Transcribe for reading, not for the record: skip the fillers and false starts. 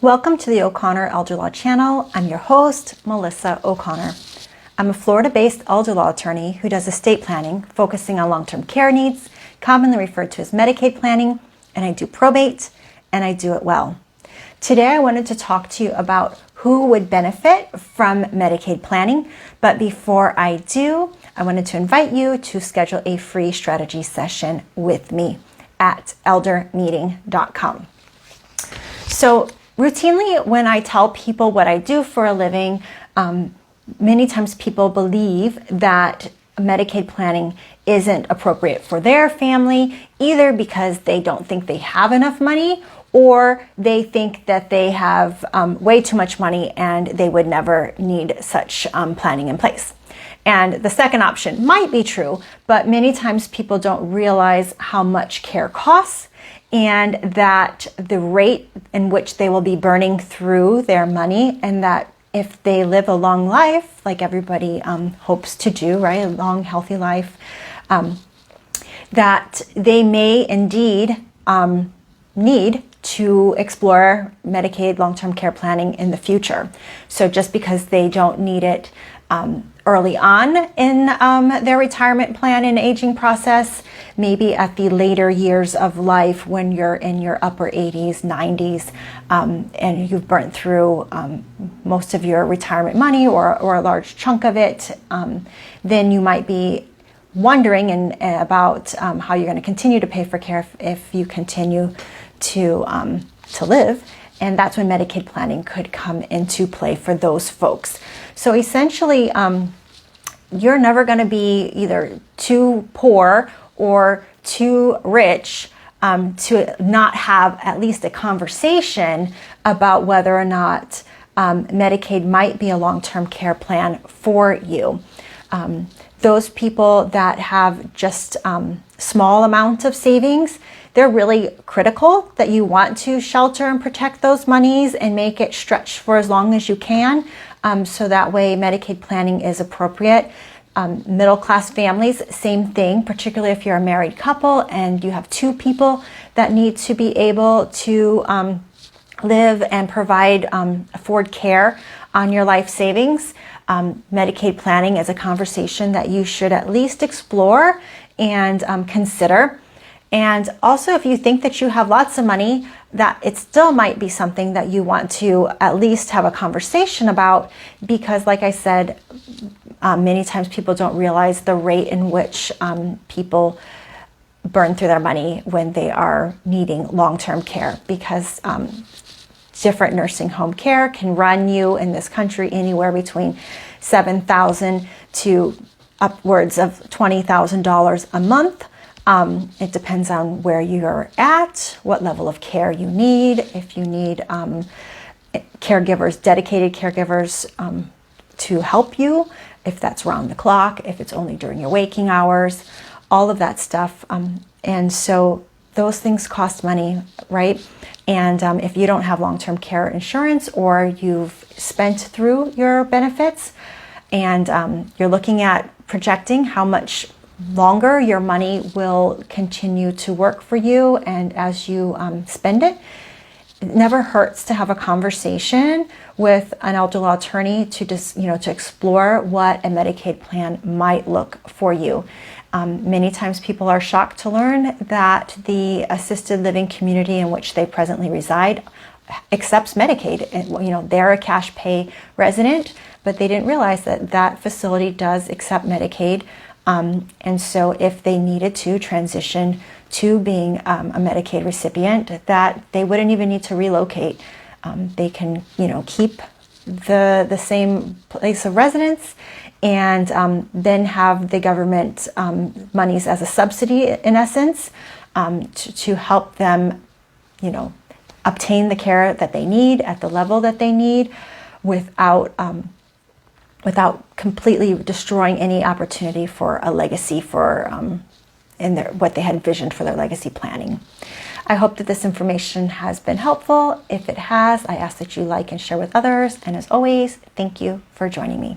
Welcome to the 𝗙𝗂𝗿 𝗙𝗀𝗿 channel. I'm your host, Melissa O'Connor. I'm a Florida-based elder law attorney who does estate planning, focusing on long-term care needs, commonly referred to as Medicaid planning, and I do probate, and I do it well. Today I wanted to talk to you about who would benefit from Medicaid planning, but before I do, I wanted to invite you to schedule a free strategy session with me at eldermeeting.com. So routinely, when I tell people what I do for a living, many times people believe that Medicaid planning isn't appropriate for their family, either because they don't think they have enough money or they think that they have way too much money and they would never need such planning in place. And the second option might be true, but many times people don't realize how much care costs and that the rate in which they will be burning through their money, and that if they live a long life, like everybody hopes to do, right, a long, healthy life, that they may indeed need to explore Medicaid long-term care planning in the future. So just because they don't need it early on in their retirement plan and aging process, maybe at the later years of life when you're in your upper 80s, 90s, and you've burnt through most of your retirement money or a large chunk of it, then you might be wondering about how you're going to continue to pay for care if you continue to live. And that's when Medicaid planning could come into play for those folks. So essentially, you're never going to be either too poor or too rich to not have at least a conversation about whether or not Medicaid might be a long-term care plan for you. Those people that have just small amounts of savings, they're really critical that you want to shelter and protect those monies and make it stretch for as long as you can, so that way Medicaid planning is appropriate. Middle-class families, same thing, particularly if you're a married couple and you have two people that need to be able to live and provide, afford care on your life savings. Medicaid planning is a conversation that you should at least explore and consider. And also, if you think that you have lots of money, that it still might be something that you want to at least have a conversation about, because like I said, many times people don't realize the rate in which people burn through their money when they are needing long-term care, because different nursing home care can run you in this country anywhere between $7,000 to upwards of $20,000 a month. It depends on where you're at, what level of care you need, if you need caregivers, dedicated caregivers to help you, if that's round the clock, if it's only during your waking hours, all of that stuff. And so those things cost money, right? And if you don't have long-term care insurance, or you've spent through your benefits and you're looking at projecting how much longer your money will continue to work for you, and as you spend it, it never hurts to have a conversation with an elder law attorney to just, to explore what a Medicaid plan might look for you. Many times people are shocked to learn that the assisted living community in which they presently reside accepts Medicaid. And, they're a cash pay resident, but they didn't realize that that facility does accept Medicaid. And so if they needed to transition to being a Medicaid recipient, that they wouldn't even need to relocate. They can, keep the same place of residence and then have the government monies as a subsidy, in essence, to help them, obtain the care that they need at the level that they need without completely destroying any opportunity for a legacy for what they had envisioned for their legacy planning. I hope that this information has been helpful. If it has, I ask that you like and share with others. And as always, thank you for joining me.